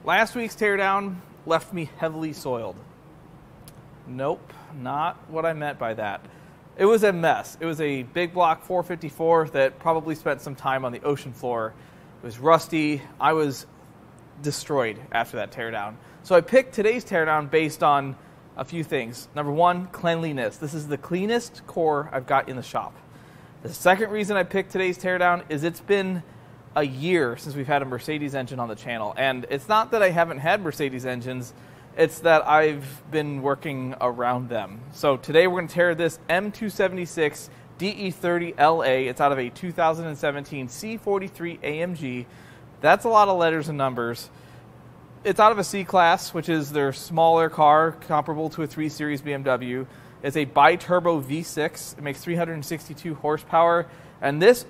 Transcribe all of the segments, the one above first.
Last week's teardown left me heavily soiled. Nope, not what I meant by that. It was a mess. It was a big block 454 that probably spent some time on the ocean floor. It was rusty. I was destroyed after that teardown. So I picked today's teardown based on a few things. Number one, cleanliness. This is the cleanest core I've got in the shop. The second reason I picked today's teardown is it's been a year since we've had a Mercedes engine on the channel. And it's not that I haven't had Mercedes engines, it's that I've been working around them. So today we're going to tear this M276 DE30 LA. It's out of a 2017 C43 AMG. That's a lot of letters and numbers. It's out of a C-Class, which is their smaller car, comparable to a 3 Series BMW. It's a bi-turbo V6. It makes 362 horsepower, and this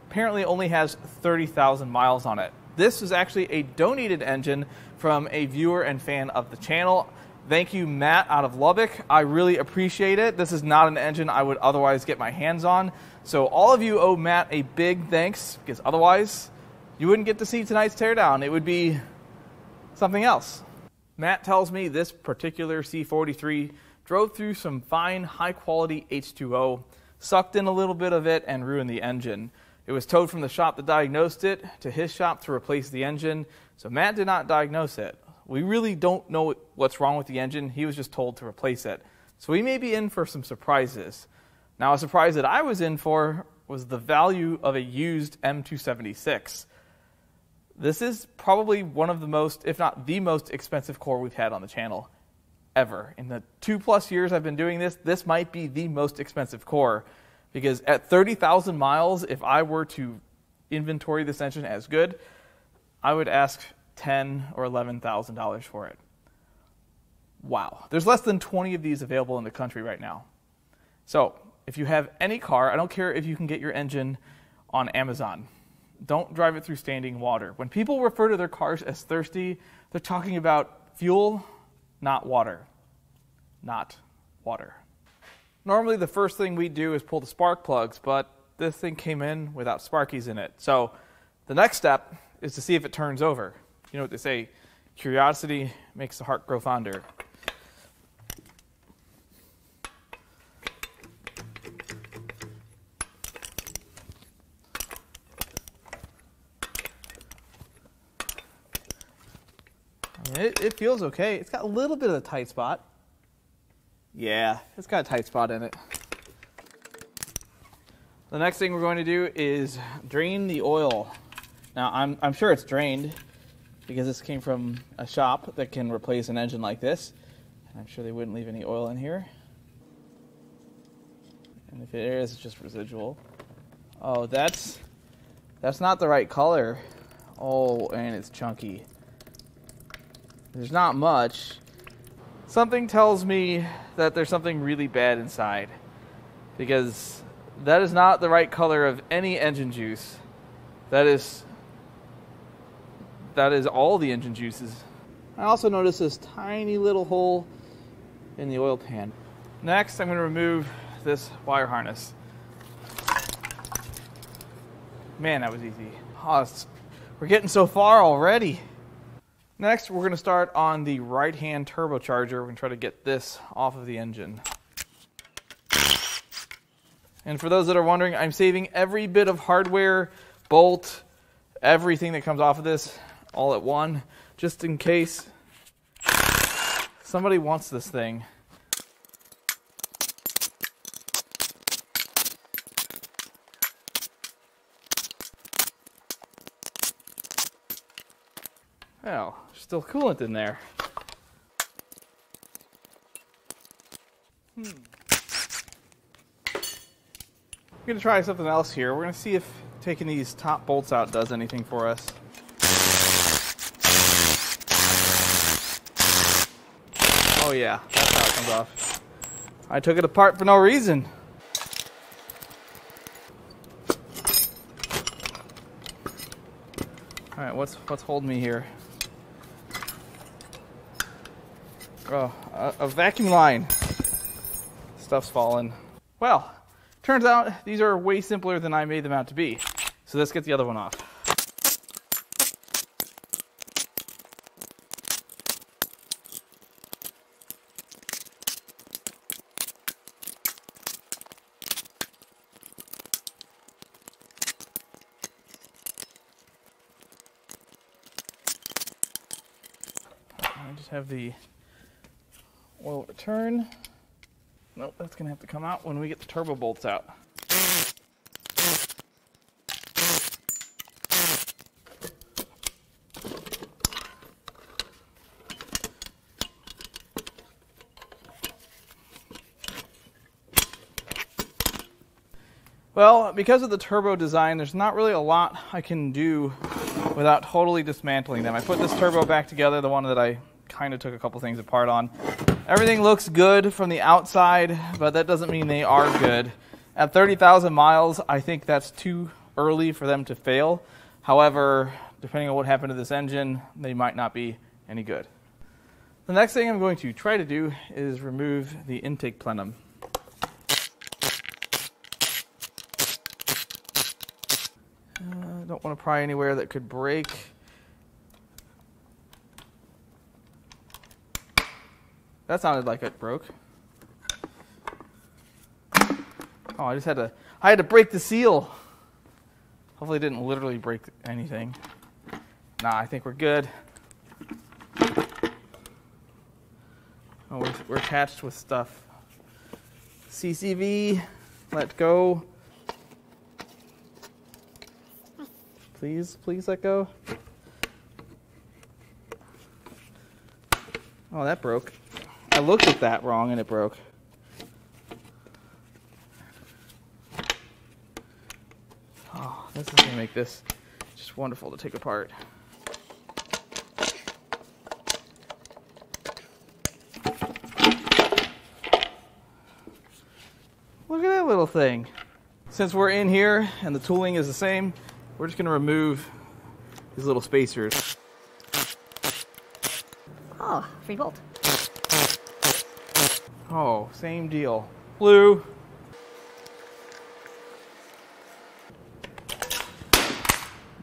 apparently only has 30,000 miles on it. This is actually a donated engine from a viewer and fan of the channel. Thank you, Matt, out of Lubbock. I really appreciate it. This is not an engine I would otherwise get my hands on. So all of you owe Matt a big thanks, because otherwise you wouldn't get to see tonight's teardown. It would be something else. Matt tells me this particular C43 drove through some fine, high-quality H2O, sucked in a little bit of it, and ruined the engine. It was towed from the shop that diagnosed it to his shop to replace the engine, so Matt did not diagnose it. We really don't know what's wrong with the engine. He was just told to replace it. So we may be in for some surprises. Now, a surprise that I was in for was the value of a used M276. This is probably one of the most, if not the most expensive core we've had on the channel ever. In the 2+ years I've been doing this, this might be the most expensive core, because at 30,000 miles, if I were to inventory this engine as good, I would ask $10,000 or $11,000 for it. Wow. There's less than 20 of these available in the country right now. So if you have any car, I don't care if you can get your engine on Amazon, don't drive it through standing water. When people refer to their cars as thirsty, they're talking about fuel, not water. Not water. Normally the first thing we do is pull the spark plugs, but this thing came in without sparkies in it. So the next step is to see if it turns over. You know what they say, curiosity makes the heart grow fonder. It feels okay. It's got a little bit of a tight spot. Yeah, it's got a tight spot in it. The next thing we're going to do is drain the oil. Now, I'm sure it's drained because this came from a shop that can replace an engine like this. And I'm sure they wouldn't leave any oil in here. And if it is, it's just residual. Oh, that's not the right color. Oh, and it's chunky. There's not much. Something tells me that there's something really bad inside, because that is not the right color of any engine juice. That is all the engine juices. I also noticed this tiny little hole in the oil pan. Next, I'm going to remove this wire harness. Man, that was easy. Oh, we're getting so far already. Next, we're going to start on the right-hand turbocharger. We're going to try to get this off of the engine. And for those that are wondering, I'm saving every bit of hardware, bolt, everything that comes off of this all at one, just in case somebody wants this thing. Well, there's still coolant in there. We're going to try something else here. We're going to see if taking these top bolts out does anything for us. Oh yeah, that's how it comes off. I took it apart for no reason. All right, what's holding me here? Oh, a vacuum line. Stuff's falling. Well, turns out these are way simpler than I made them out to be. So let's get the other one off. I just have the oil return. Nope, that's going to have to come out when we get the turbo bolts out. Well, because of the turbo design, there's not really a lot I can do without totally dismantling them. I put this turbo back together, the one that I kind of took a couple things apart on. Everything looks good from the outside, but that doesn't mean they are good. At 30,000 miles, I think that's too early for them to fail. However, depending on what happened to this engine, they might not be any good. The next thing I'm going to try to do is remove the intake plenum. Don't want to pry anywhere that could break. That sounded like it broke. Oh, I had to break the seal. Hopefully it didn't literally break anything. Nah, I think we're good. Oh, we're attached with stuff. CCV, let go. Please let go. Oh, that broke. I looked at that wrong and it broke. Oh, this is going to make this just wonderful to take apart. Look at that little thing. Since we're in here and the tooling is the same, we're just going to remove these little spacers. Oh, free bolt. Oh, same deal. Blue.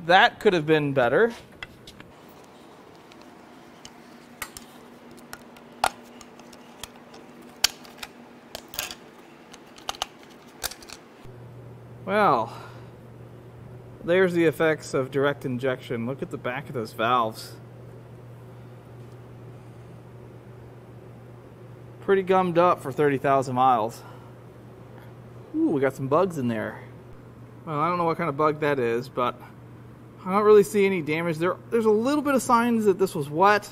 That could have been better. Well, there's the effects of direct injection. Look at the back of those valves. Pretty gummed up for 30,000 miles. Ooh, we got some bugs in there. Well, I don't know what kind of bug that is, but I don't really see any damage. There's a little bit of signs that this was wet.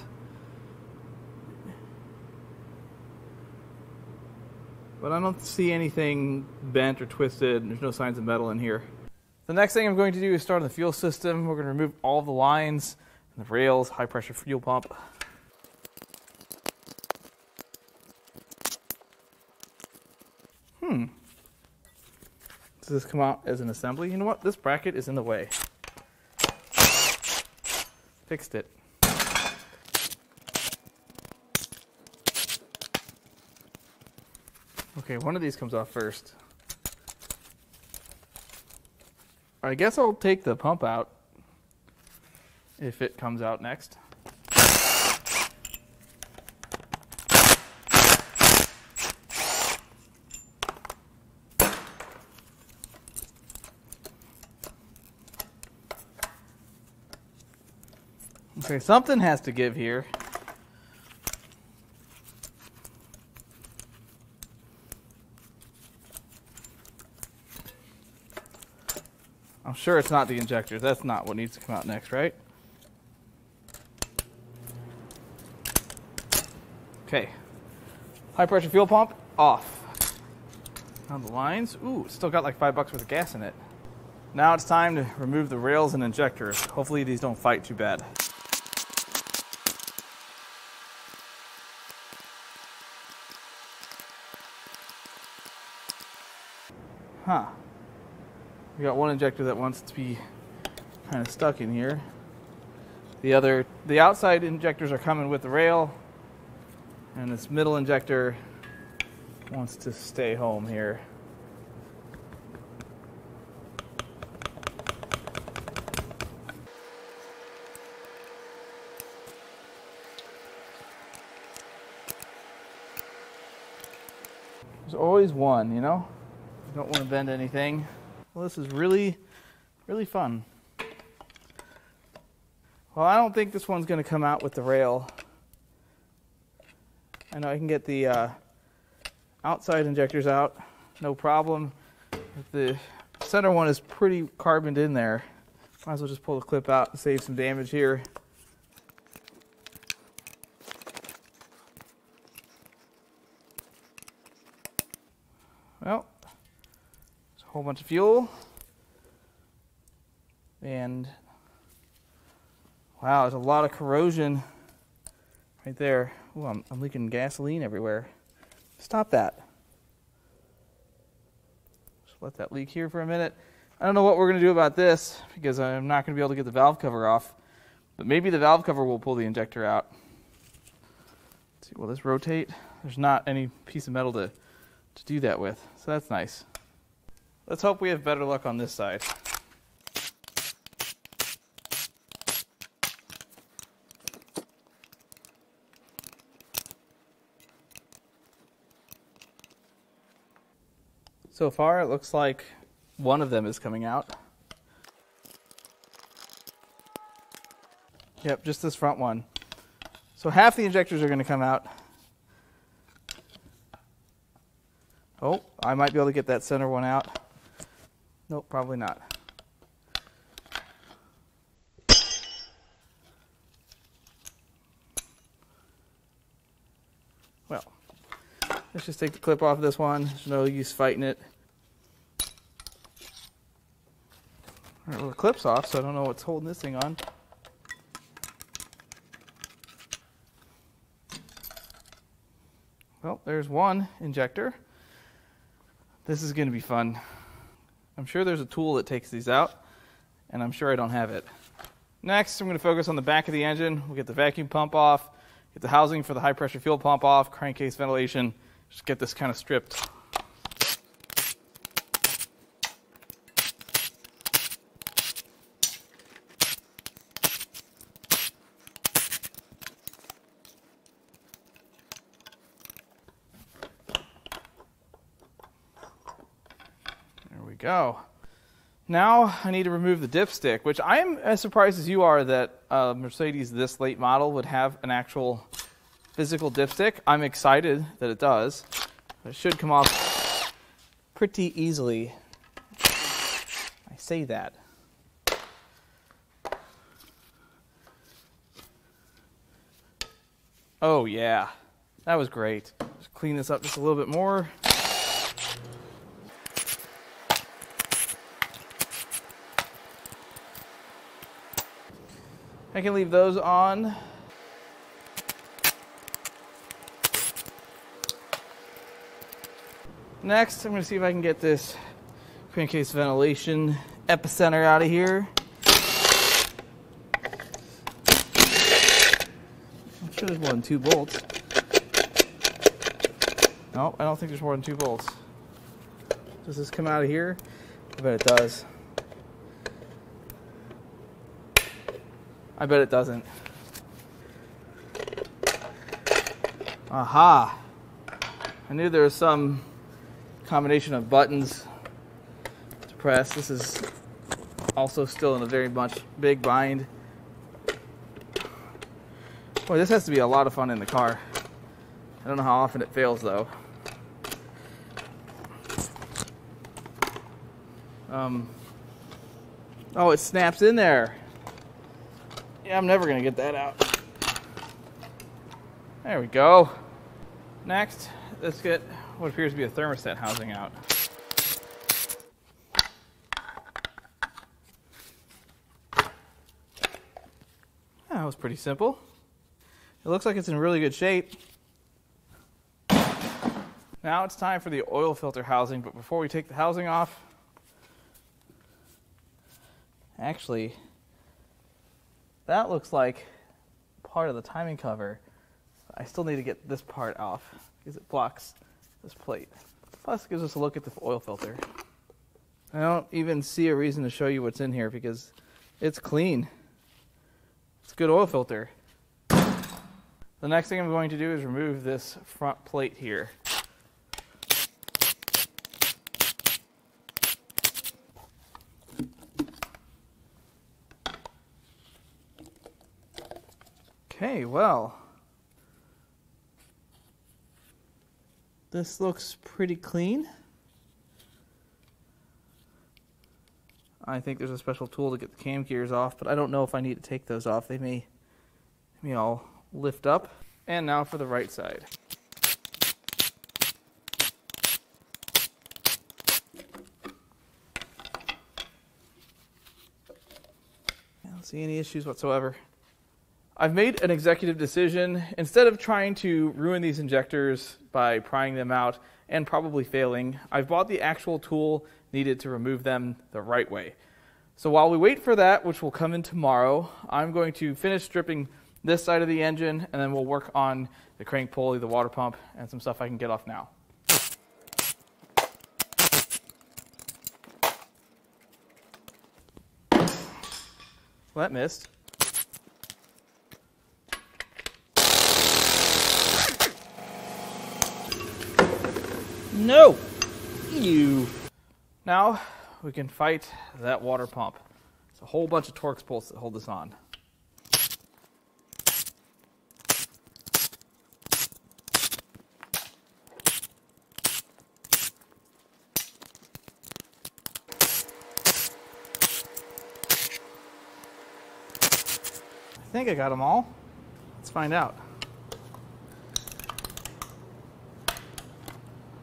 But I don't see anything bent or twisted. There's no signs of metal in here. The next thing I'm going to do is start on the fuel system. We're going to remove all the lines, and the rails, high pressure fuel pump. Does this come out as an assembly? You know what? This bracket is in the way. Fixed it. Okay, one of these comes off first. I guess I'll take the pump out if it comes out next. Okay, something has to give here. I'm sure it's not the injectors. That's not what needs to come out next, right? Okay. High pressure fuel pump, off. Now the lines. Ooh, it's still got like $5 worth of gas in it. Now it's time to remove the rails and injectors. Hopefully these don't fight too bad. Huh. We got one injector that wants to be kind of stuck in here. The outside injectors are coming with the rail, and this middle injector wants to stay home here. There's always one, you know? You don't want to bend anything. Well, this is really, really fun. Well, I don't think this one's going to come out with the rail. I know I can get the outside injectors out, no problem. The center one is pretty carboned in there. Might as well just pull the clip out and save some damage here. Well, there's a whole bunch of fuel. And wow, there's a lot of corrosion right there. Ooh, I'm leaking gasoline everywhere. Stop that. Just let that leak here for a minute. I don't know what we're going to do about this because I'm not going to be able to get the valve cover off. But maybe the valve cover will pull the injector out. Let's see, will this rotate? There's not any piece of metal to do that with, so that's nice. Let's hope we have better luck on this side. So far, it looks like one of them is coming out. Yep, just this front one. So half the injectors are going to come out. Oh, I might be able to get that center one out. Nope, probably not. Well, let's just take the clip off of this one. There's no use fighting it. All right, well, the clip's off, so I don't know what's holding this thing on. Well, there's one injector. This is going to be fun. I'm sure there's a tool that takes these out, and I'm sure I don't have it. Next, I'm going to focus on the back of the engine. We'll get the vacuum pump off, get the housing for the high-pressure fuel pump off, crankcase ventilation, just get this kind of stripped. Go. Now I need to remove the dipstick, which I am as surprised as you are that Mercedes this late model would have an actual physical dipstick. I'm excited that it does. It should come off pretty easily. I say that. Oh yeah, that was great. Just clean this up just a little bit more. I can leave those on. Next, I'm going to see if I can get this crankcase ventilation epicenter out of here. I'm sure there's more than 2 bolts. No, I don't think there's more than 2 bolts. Does this come out of here? I bet it does. I bet it doesn't. Aha! I knew there was some combination of buttons to press. This is also still in a very much big bind. Boy, this has to be a lot of fun in the car. I don't know how often it fails though. Oh, it snaps in there. Yeah, I'm never going to get that out. There we go. Next, let's get what appears to be a thermostat housing out. That was pretty simple. It looks like it's in really good shape. Now it's time for the oil filter housing, but before we take the housing off, actually, that looks like part of the timing cover. I still need to get this part off because it blocks this plate. Plus, it gives us a look at the oil filter. I don't even see a reason to show you what's in here because it's clean. It's a good oil filter. The next thing I'm going to do is remove this front plate here. Okay, well, This looks pretty clean. I think there's a special tool to get the cam gears off, but I don't know if I need to take those off. They may all lift up. And now for the right side. I don't see any issues whatsoever. I've made an executive decision. Instead of trying to ruin these injectors by prying them out and probably failing, I've bought the actual tool needed to remove them the right way. So while we wait for that, which will come in tomorrow, I'm going to finish stripping this side of the engine, and then we'll work on the crank pulley, the water pump, and some stuff I can get off now. Well, that missed. No! You. Now we can fight that water pump. It's a whole bunch of Torx bolts that hold this on. I think I got them all. Let's find out.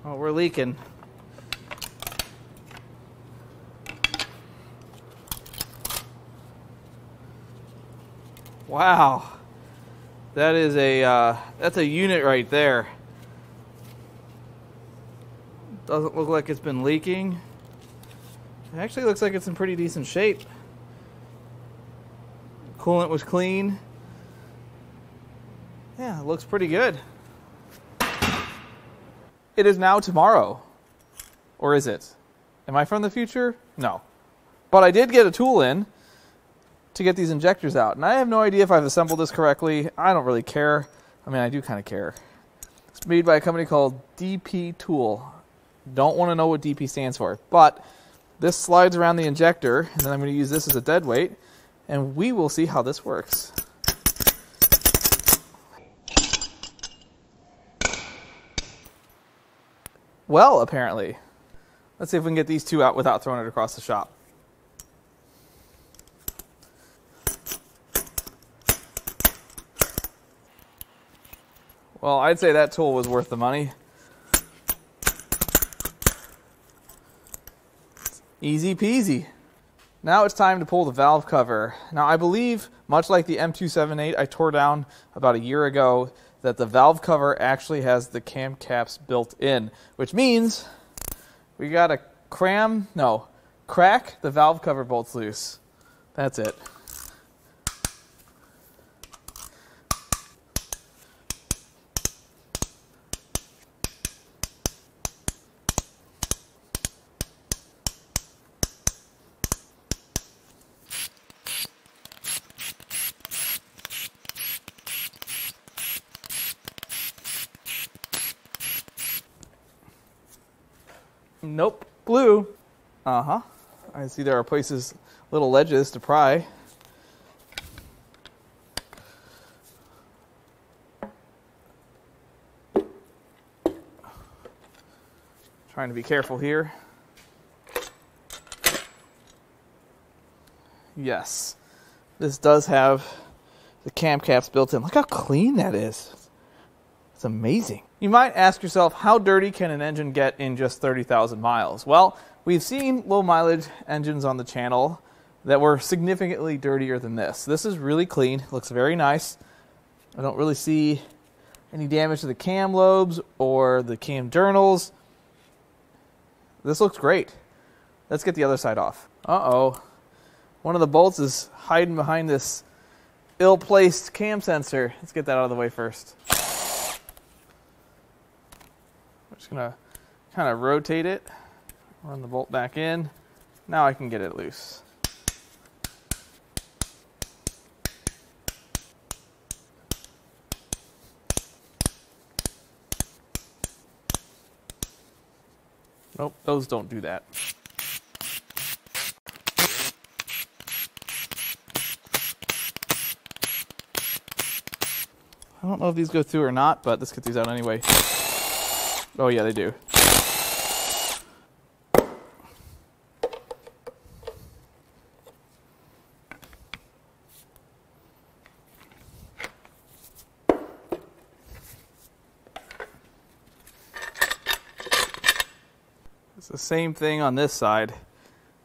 Oh, we're leaking. Wow. That is that's a unit right there. Doesn't look like it's been leaking. It actually looks like it's in pretty decent shape. Coolant was clean. Yeah, it looks pretty good. It is now tomorrow. Or is it? Am I from the future? No. But I did get a tool in to get these injectors out. And I have no idea if I've assembled this correctly. I don't really care. I mean, I do kind of care. It's made by a company called DP Tool. Don't want to know what DP stands for. But this slides around the injector, and then I'm going to use this as a dead weight, and we will see how this works. Well, apparently. Let's see if we can get these two out without throwing it across the shop. Well, I'd say that tool was worth the money. Easy peasy. Now it's time to pull the valve cover. Now I believe, much like the M278 I tore down about a year ago, that the valve cover actually has the cam caps built in, which means we gotta crack the valve cover bolts loose. That's it. Nope. Blue. Uh-huh. I see there are places, little ledges to pry. Trying to be careful here. Yes. This does have the cam caps built in. Look how clean that is. It's amazing. You might ask yourself, how dirty can an engine get in just 30,000 miles? Well, we've seen low mileage engines on the channel that were significantly dirtier than this. This is really clean. It looks very nice. I don't really see any damage to the cam lobes or the cam journals. This looks great. Let's get the other side off. Uh-oh. One of the bolts is hiding behind this ill-placed cam sensor. Let's get that out of the way first. Just gonna kind of rotate it, run the bolt back in. Now I can get it loose. Nope, those don't do that. I don't know if these go through or not, but let's get these out anyway. Oh yeah, they do. It's the same thing on this side.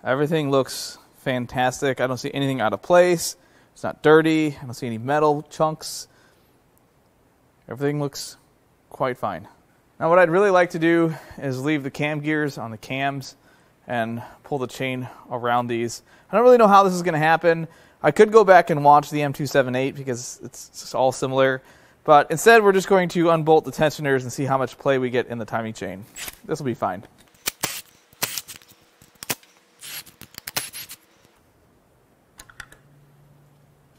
Everything looks fantastic. I don't see anything out of place. It's not dirty. I don't see any metal chunks. Everything looks quite fine. Now what I'd really like to do is leave the cam gears on the cams and pull the chain around these. I don't really know how this is going to happen. I could go back and watch the M278 because it's all similar. But instead we're just going to unbolt the tensioners and see how much play we get in the timing chain. This will be fine.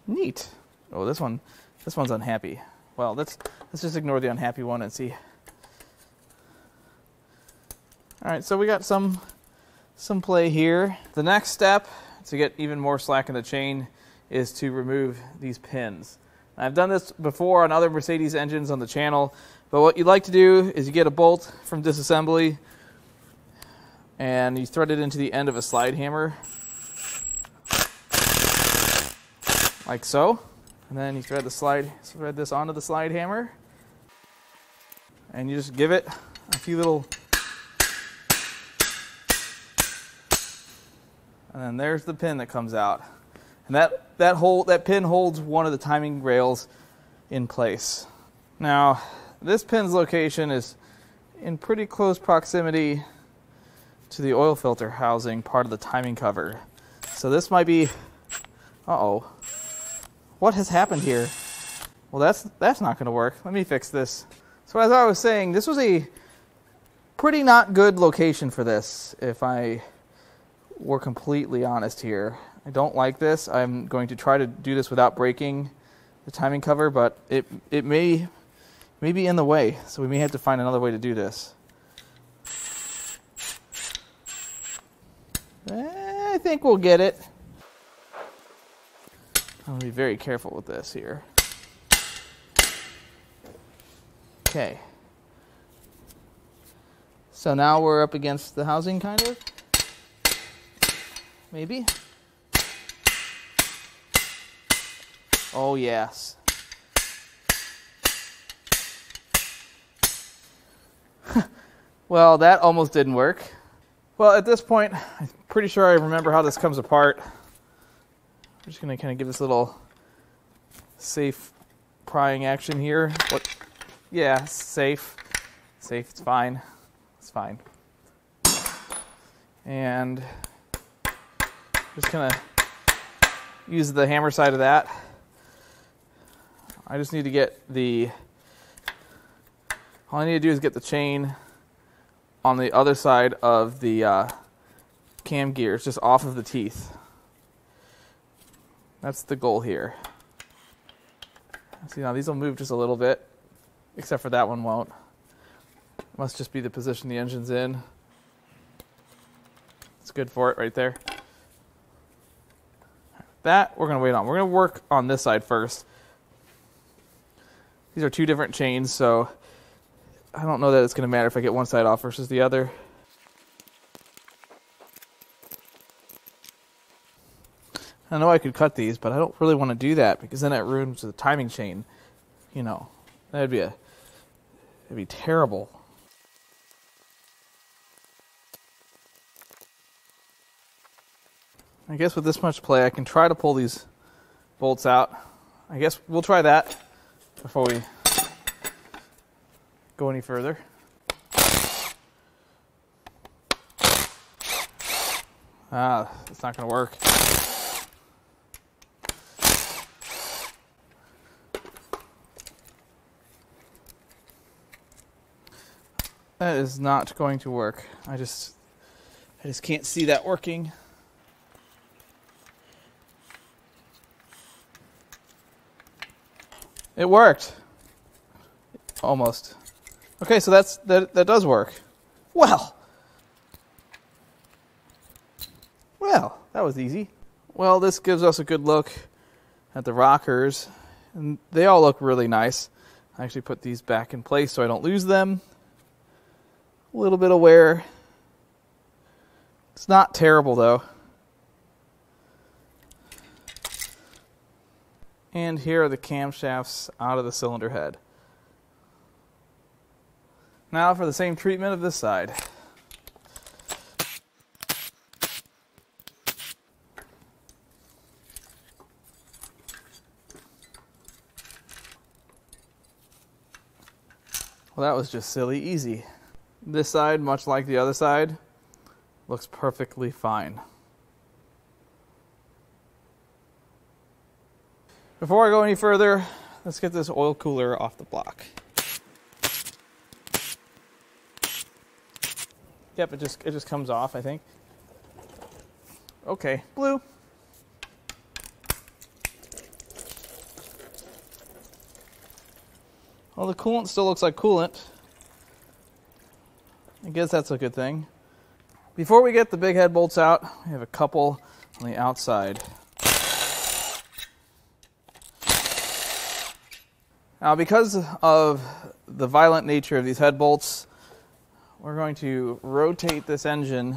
Neat. Oh, this one's unhappy. Well, let's just ignore the unhappy one and see. All right, so we got some play here. The next step to get even more slack in the chain is to remove these pins. I've done this before on other Mercedes engines on the channel, but what you'd like to do is you get a bolt from disassembly and you thread it into the end of a slide hammer, like so. And then you thread this onto the slide hammer, and you just give it a few little, and then there's the pin that comes out. And that pin holds one of the timing rails in place. Now, this pin's location is in pretty close proximity to the oil filter housing part of the timing cover. So this might be, uh-oh. What has happened here? Well, that's not going to work. Let me fix this. So as I was saying, this was a pretty not good location for this, if I were completely honest here. I don't like this. I'm going to try to do this without breaking the timing cover, but it may be in the way, so we may have to find another way to do this. I think we'll get it. I'm going to be very careful with this here. Okay. So now we're up against the housing, kind of. Maybe. Oh, yes. Well, that almost didn't work. Well, at this point, I'm pretty sure I remember how this comes apart. I'm just going to kind of give this little safe prying action here. What? Yeah, safe. Safe, it's fine. It's fine. And just going to use the hammer side of that. I just need to get all I need to do is get the chain on the other side of the cam gears, just off of the teeth. That's the goal here. See, now these will move just a little bit, except for that one won't. Must just be the position the engine's in. It's good for it right there. That we're going to wait on. We're going to work on this side first. These are two different chains, so I don't know that it's going to matter if I get one side off versus the other. I know I could cut these, but I don't really want to do that because then it ruins the timing chain. You know, that'd be terrible. I guess with this much play, I can try to pull these bolts out. I guess we'll try that before we go any further. It's not going to work. That is not going to work. I just can't see that working. It worked. Almost. Okay, so that does work. Well, that was easy. Well, this gives us a good look at the rockers, and they all look really nice. I actually put these back in place so I don't lose them. A little bit of wear. It's not terrible though. And here are the camshafts out of the cylinder head. Now for the same treatment of this side. Well, that was just silly easy. This side, much like the other side, looks perfectly fine. Before I go any further, let's get this oil cooler off the block. Yep, it just comes off, I think. Okay, blue. Well, the coolant still looks like coolant. I guess that's a good thing. Before we get the big head bolts out, we have a couple on the outside. Now, because of the violent nature of these head bolts, we're going to rotate this engine.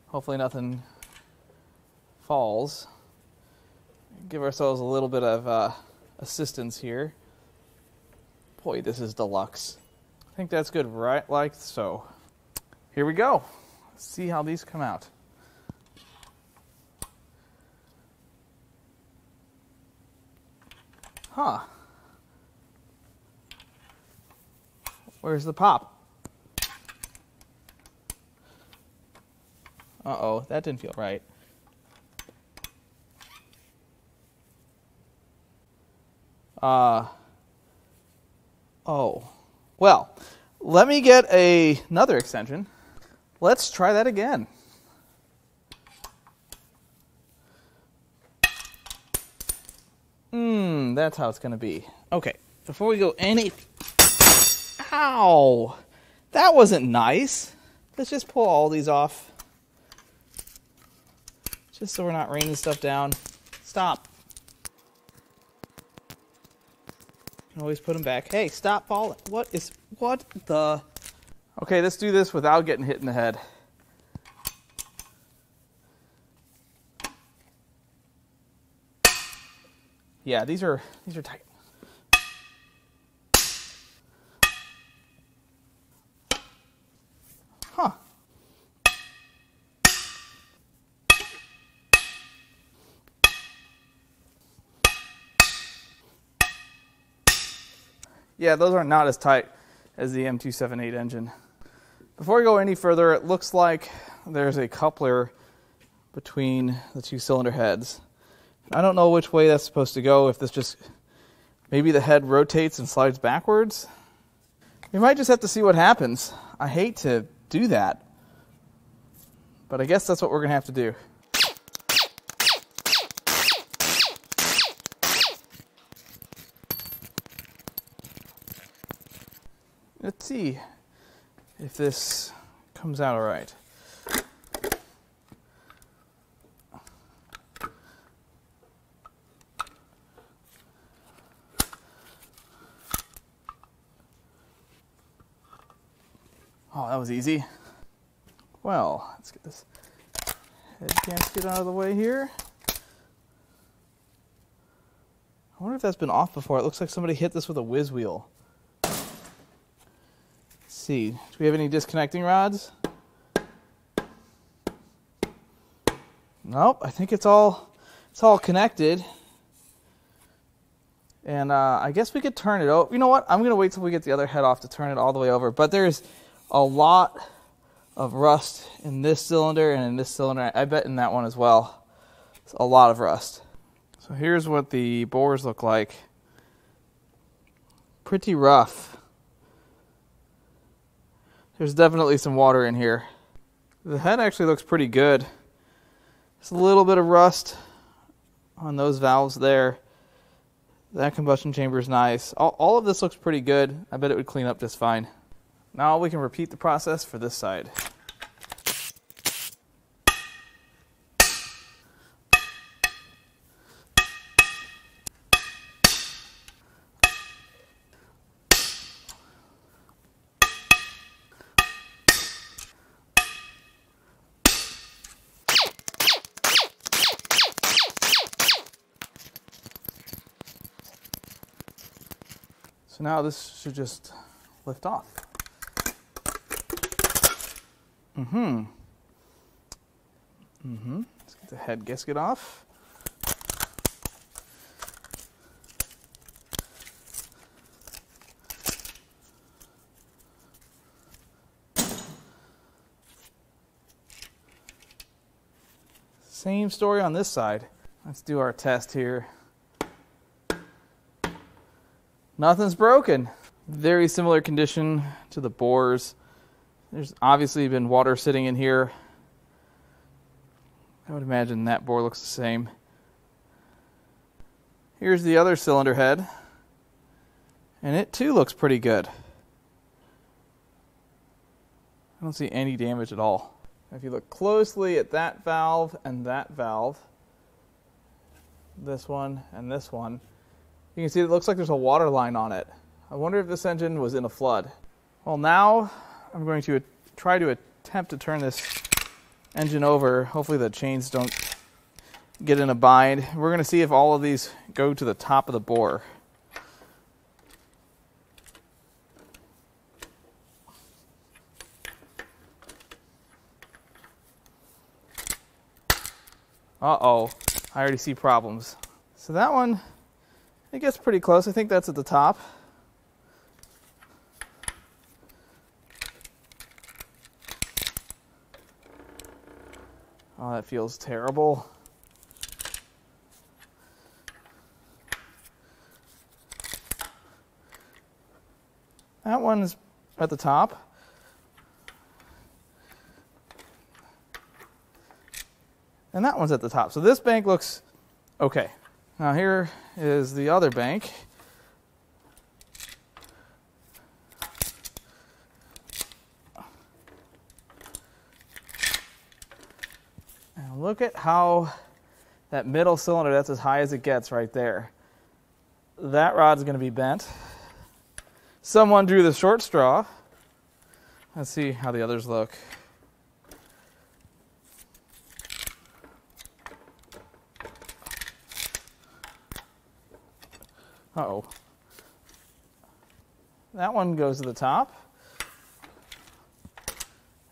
Hopefully nothing falls. Give ourselves a little bit of assistance here. Boy, this is deluxe. I think that's good, right like so. Here we go. Let's see how these come out. Huh. Where's the pop? Uh-oh, that didn't feel right. Oh. Well, let me get another extension. Let's try that again. That's how it's going to be. Okay, before we go any... Ow! That wasn't nice. Let's just pull all these off. Just so we're not raining stuff down. Stop. You can always put them back. Hey, stop falling. What the... Okay, let's do this without getting hit in the head. Yeah, these are tight. Huh. Yeah, those are not as tight as the M278 engine. Before we go any further, it looks like there's a coupler between the two cylinder heads. I don't know which way that's supposed to go, if this just, maybe the head rotates and slides backwards. We might just have to see what happens. I hate to do that, but I guess that's what we're going to have to do. Let's see if this comes out all right. Oh, that was easy. Well, let's get this head gasket out of the way here. I wonder if that's been off before. It looks like somebody hit this with a whiz wheel. Let's see. Do we have any disconnecting rods? Nope. I think it's all connected. And I guess we could turn it over. You know what? I'm going to wait till we get the other head off to turn it all the way over. But there's a lot of rust in this cylinder and in this cylinder. I bet in that one as well. It's a lot of rust. So here's what the bores look like. Pretty rough. There's definitely some water in here. The head actually looks pretty good. There's a little bit of rust on those valves there. That combustion chamber is nice. All of this looks pretty good. I bet it would clean up just fine. Now we can repeat the process for this side. So now this should just lift off. Let's get the head gasket off. Same story on this side. Let's do our test here. Nothing's broken. Very similar condition to the bores. There's obviously been water sitting in here. I would imagine that bore looks the same. Here's the other cylinder head. And it too looks pretty good. I don't see any damage at all. If you look closely at that valve and that valve, this one and this one, you can see it looks like there's a water line on it. I wonder if this engine was in a flood. Well, now I'm going to try to attempt to turn this engine over. Hopefully the chains don't get in a bind. We're going to see if all of these go to the top of the bore. Uh-oh, I already see problems. So that one, it gets pretty close. I think that's at the top. Oh, that feels terrible. That one's at the top. And that one's at the top. So this bank looks okay. Now here is the other bank. And look at how that middle cylinder, that's as high as it gets right there. That rod's going to be bent. Someone drew the short straw. Let's see how the others look. Uh-oh. That one goes to the top.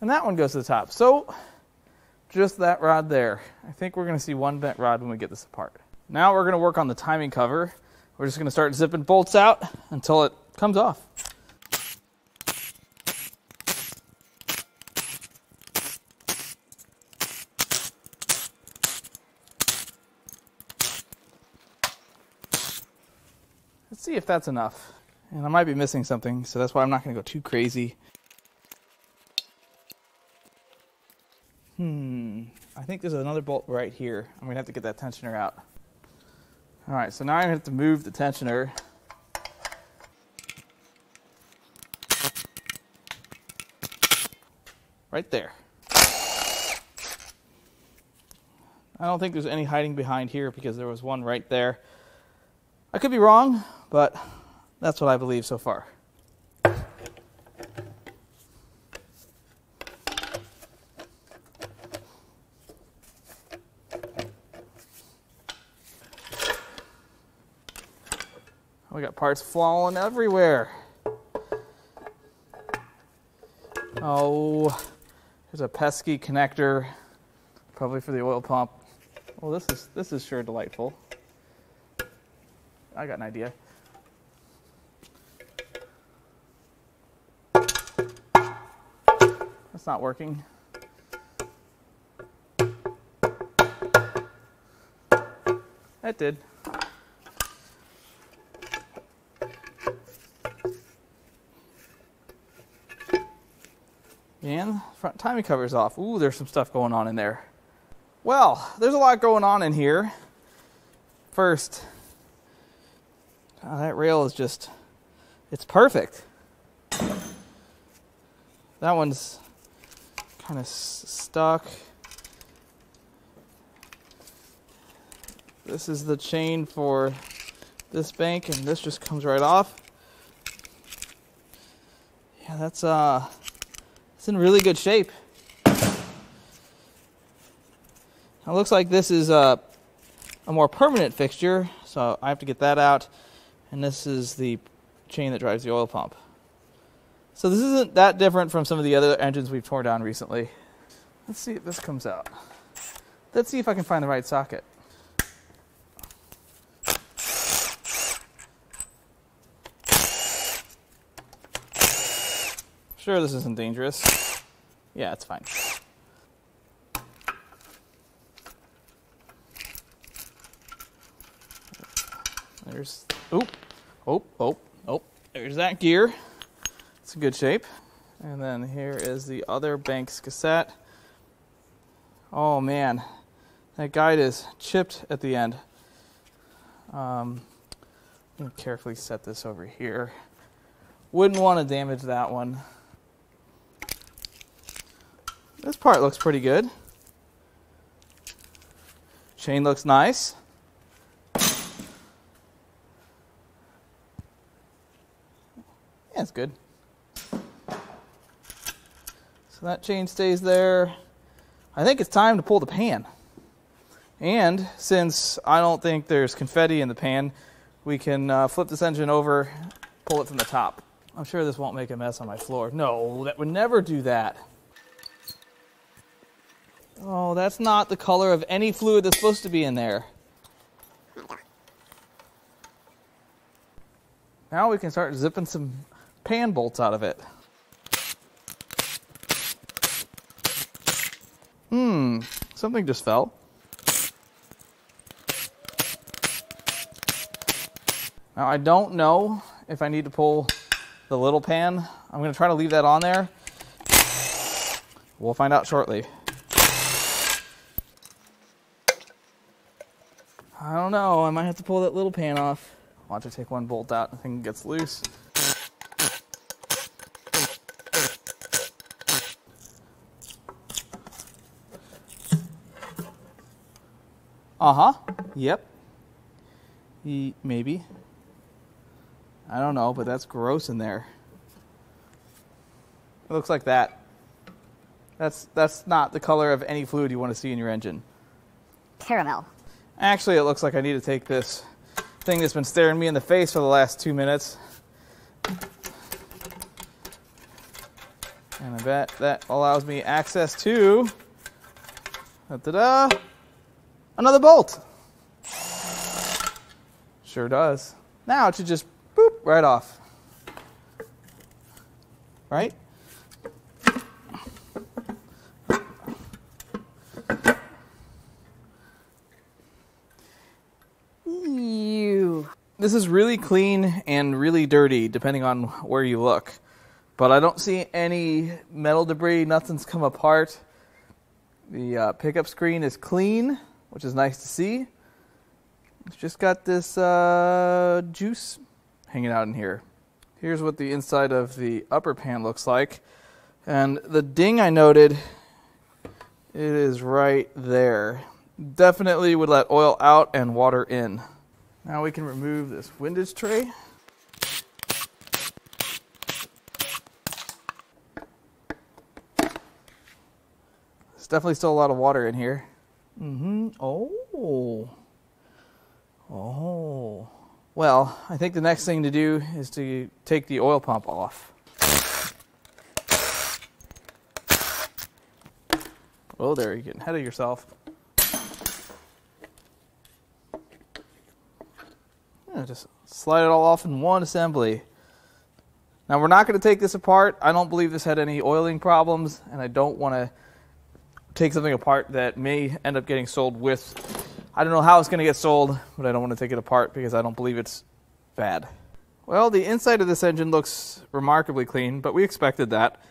And that one goes to the top. So, just that rod there. I think we're going to see one bent rod when we get this apart. Now we're going to work on the timing cover. We're just going to start zipping bolts out until it comes off. Let's see if that's enough. And I might be missing something, so that's why I'm not going to go too crazy. I think there's another bolt right here. I'm going to have to get that tensioner out. All right, so now I'm going to have to move the tensioner. Right there. I don't think there's any hiding behind here because there was one right there. I could be wrong, but that's what I believe so far. We got parts falling everywhere. Oh, there's a pesky connector, probably for the oil pump. Well, this is sure delightful. I got an idea. That's not working. That did. And front timing cover's off. Ooh, there's some stuff going on in there. Well, there's a lot going on in here. First, that rail is just, it's perfect. That one's kind of stuck. This is the chain for this bank, and this just comes right off. Yeah, that's it's in really good shape. It looks like this is a more permanent fixture, so I have to get that out. And this is the chain that drives the oil pump. So this isn't that different from some of the other engines we've torn down recently. Let's see if this comes out. Let's see if I can find the right socket. Sure, this isn't dangerous. Yeah, it's fine. There's, there's that gear. It's in good shape. And then here is the other Banks cassette. Oh man, that guide is chipped at the end. I'm going to carefully set this over here. Wouldn't want to damage that one. This part looks pretty good. Chain looks nice. Yeah, it's good. So that chain stays there. I think it's time to pull the pan. And since I don't think there's confetti in the pan, we can flip this engine over, pull it from the top. I'm sure this won't make a mess on my floor. No, that would never do that. Oh, that's not the color of any fluid that's supposed to be in there. Now we can start zipping some pan bolts out of it. Something just fell. Now I don't know if I need to pull the little pan. I'm going to try to leave that on there. We'll find out shortly. I don't know, I might have to pull that little pan off. Watch it take one bolt out and the thing gets loose. Yep. Maybe. I don't know, but that's gross in there. It looks like that. That's not the color of any fluid you want to see in your engine. Caramel. Actually, it looks like I need to take this thing that's been staring me in the face for the last 2 minutes. And I bet that allows me access to another bolt. Sure does. Now it should just boop right off. Right? Ew. This is really clean and really dirty, depending on where you look. But I don't see any metal debris. Nothing's come apart. The pickup screen is clean, which is nice to see. It's just got this juice hanging out in here. Here's what the inside of the upper pan looks like. And the ding I noted, it is right there. Definitely would let oil out and water in. Now we can remove this windage tray. There's definitely still a lot of water in here. Oh. Well, I think the next thing to do is to take the oil pump off. Oh, there, you're getting ahead of yourself. Yeah, just slide it all off in one assembly. Now, we're not going to take this apart. I don't believe this had any oiling problems, and I don't want to take something apart that may end up getting sold with. I don't know how it's going to get sold, but I don't want to take it apart because I don't believe it's bad. Well, the inside of this engine looks remarkably clean, but we expected that.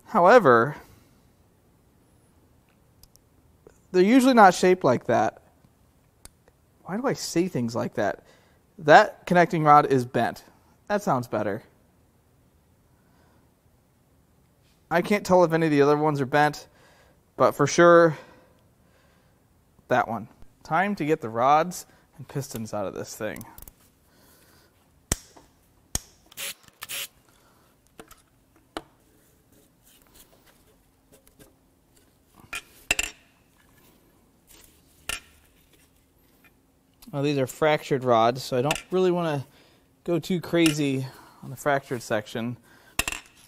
However, they're usually not shaped like that. Why do I say things like that? That connecting rod is bent. That sounds better. I can't tell if any of the other ones are bent, but for sure, that one. Time to get the rods and pistons out of this thing. Well, these are fractured rods, so I don't really want to go too crazy on the fractured section.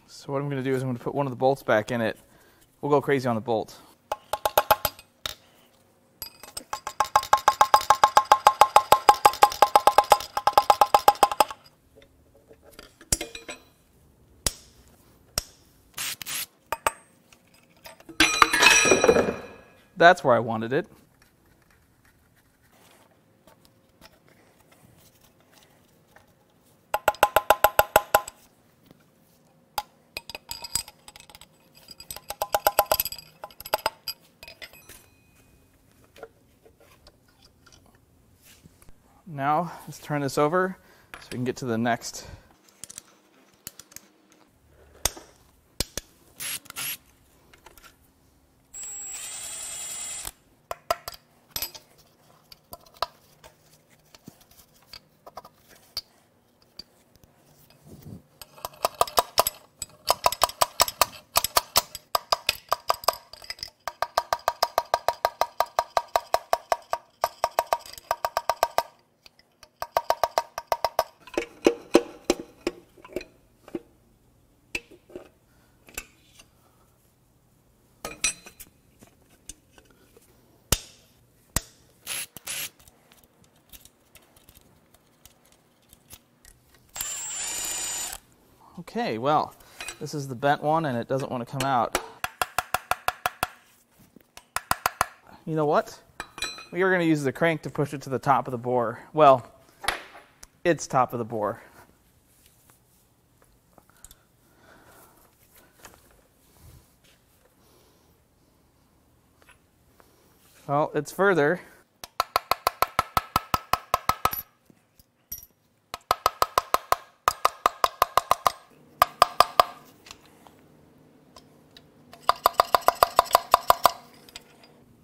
So what I'm going to do is I'm going to put one of the bolts back in it. We'll go crazy on the bolt. That's where I wanted it. Now, let's turn this over so we can get to the next. Okay, well, this is the bent one and it doesn't want to come out. You know what? We are going to use the crank to push it to the top of the bore. Well, it's top of the bore. Well, it's further.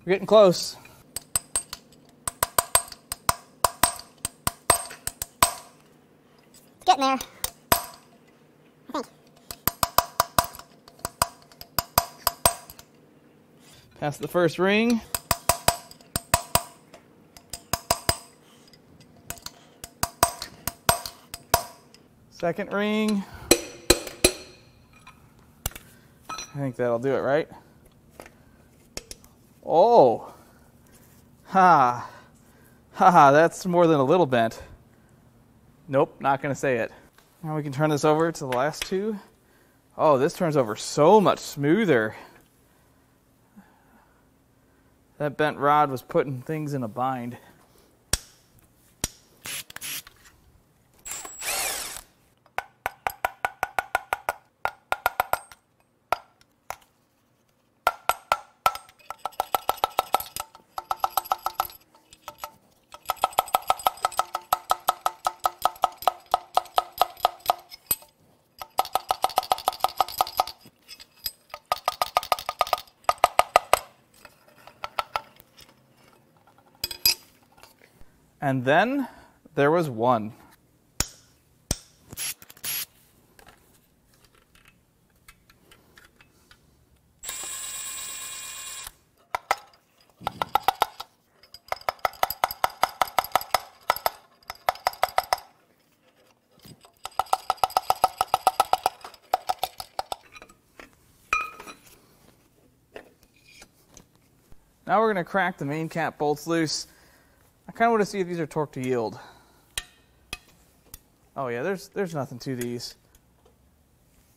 We're getting close. It's getting there. I think. Past the first ring. Second ring. I think that'll do it, right? Oh, ha, ha, that's more than a little bent. Nope, not going to say it. Now we can turn this over to the last two. Oh, this turns over so much smoother. That bent rod was putting things in a bind. And then there was one. Now we're going to crack the main cap bolts loose. I kind of want to see if these are torque to yield. Oh yeah, there's nothing to these.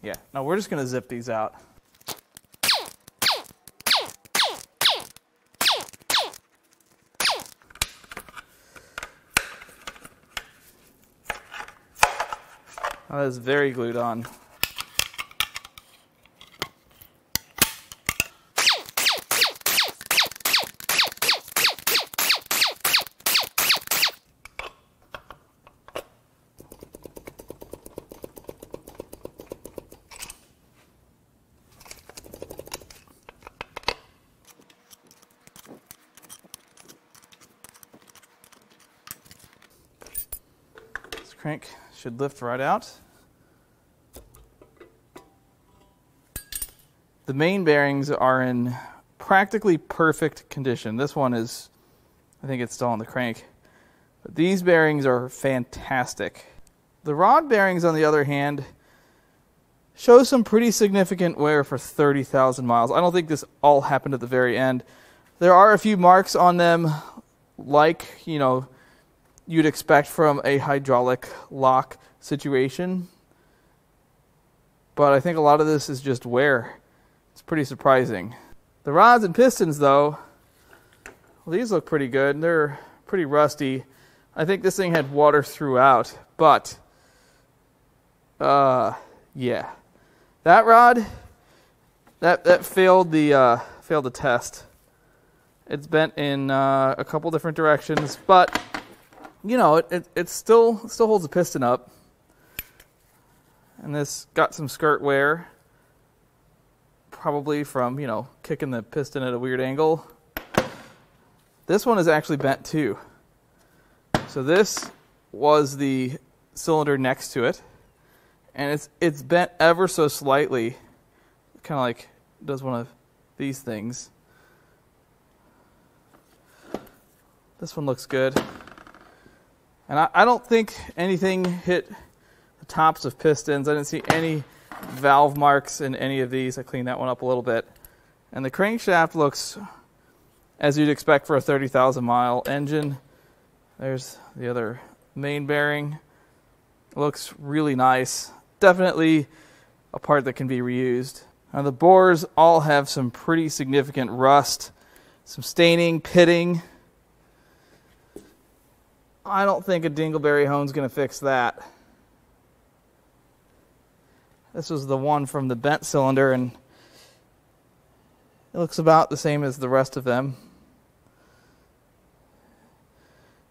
Yeah, no, we're just going to zip these out. Oh, that is very glued on. Crank should lift right out. The main bearings are in practically perfect condition. This one is, I think it's still on the crank. But these bearings are fantastic. The rod bearings, on the other hand, show some pretty significant wear for 30,000 miles. I don't think this all happened at the very end. There are a few marks on them, like, you know, you'd expect from a hydraulic lock situation. But I think a lot of this is just wear. It's pretty surprising. The rods and pistons, though, well, these look pretty good. They're pretty rusty. I think this thing had water throughout, but yeah, that rod that failed the test. It's bent in a couple different directions, but you know it still holds the piston up. And this got some skirt wear, probably from, you know, kicking the piston at a weird angle. This one is actually bent too. So this was the cylinder next to it, and it's bent ever so slightly, kind of like does one of these things. This one looks good. And I don't think anything hit the tops of pistons. I didn't see any valve marks in any of these. I cleaned that one up a little bit. And the crankshaft looks as you'd expect for a 30,000 mile engine. There's the other main bearing. It looks really nice. Definitely a part that can be reused. Now the bores all have some pretty significant rust, some staining, pitting. I don't think a dingleberry hone's going to fix that. This was the one from the bent cylinder, and it looks about the same as the rest of them.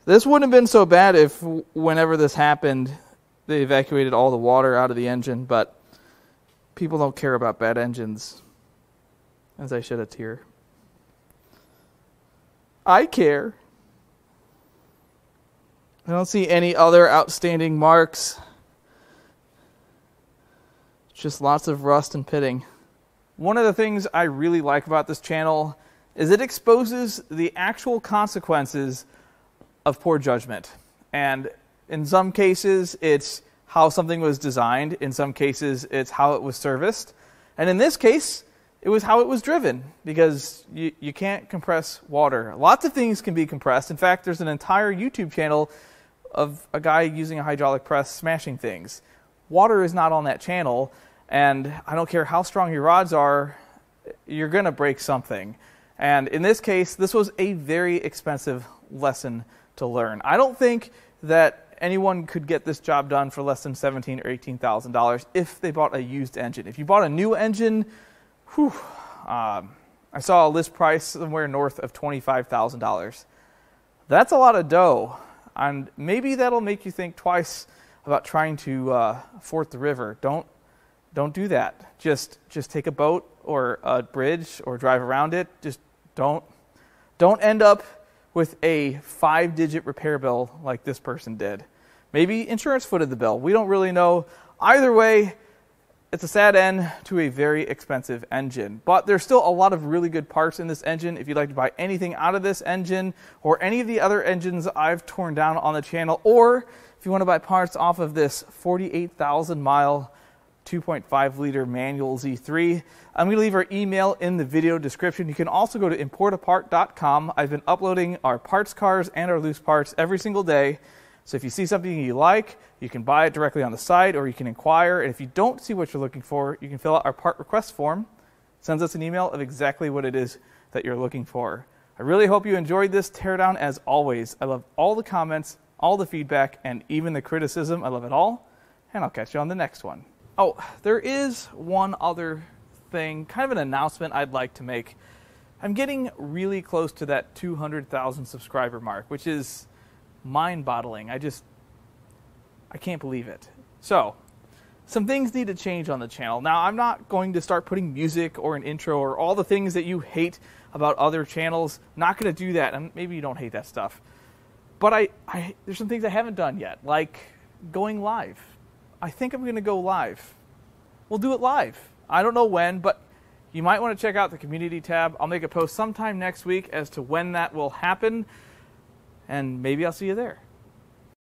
This wouldn't have been so bad if, whenever this happened, they evacuated all the water out of the engine, but people don't care about bad engines. As I shed a tear. I care. I don't see any other outstanding marks. Just lots of rust and pitting. One of the things I really like about this channel is it exposes the actual consequences of poor judgment. And in some cases, it's how something was designed. In some cases, it's how it was serviced. And in this case, it was how it was driven, because you can't compress water. Lots of things can be compressed. In fact, there's an entire YouTube channel of a guy using a hydraulic press smashing things. Water is not on that channel, and I don't care how strong your rods are, you're going to break something. And in this case, this was a very expensive lesson to learn. I don't think that anyone could get this job done for less than $17,000 or $18,000 if they bought a used engine. If you bought a new engine, I saw a list price somewhere north of $25,000. That's a lot of dough, and maybe that'll make you think twice about trying to ford the river. Don't do that. Just take a boat or a bridge or drive around it. Just don't end up with a 5-digit repair bill like this person did. Maybe insurance footed the bill. We don't really know. Either way, it's a sad end to a very expensive engine. But there's still a lot of really good parts in this engine. If you'd like to buy anything out of this engine or any of the other engines I've torn down on the channel, or if you want to buy parts off of this 48,000 mile 2.5 liter manual Z3, I'm going to leave our email in the video description. You can also go to Importapart.com. I've been uploading our parts cars and our loose parts every single day. So if you see something you like, you can buy it directly on the site, or you can inquire. And if you don't see what you're looking for, you can fill out our part request form. It sends us an email of exactly what it is that you're looking for. I really hope you enjoyed this teardown as always. I love all the comments, all the feedback, and even the criticism. I love it all. And I'll catch you on the next one. Oh, there is one other thing, kind of an announcement I'd like to make. I'm getting really close to that 200,000 subscriber mark, which is mind-boggling. I can't believe it. So, some things need to change on the channel. Now, I'm not going to start putting music or an intro or all the things that you hate about other channels. Not going to do that, and maybe you don't hate that stuff. But there's some things I haven't done yet, like going live. I think I'm going to go live. We'll do it live. I don't know when, but you might want to check out the community tab. I'll make a post sometime next week as to when that will happen, and maybe I'll see you there.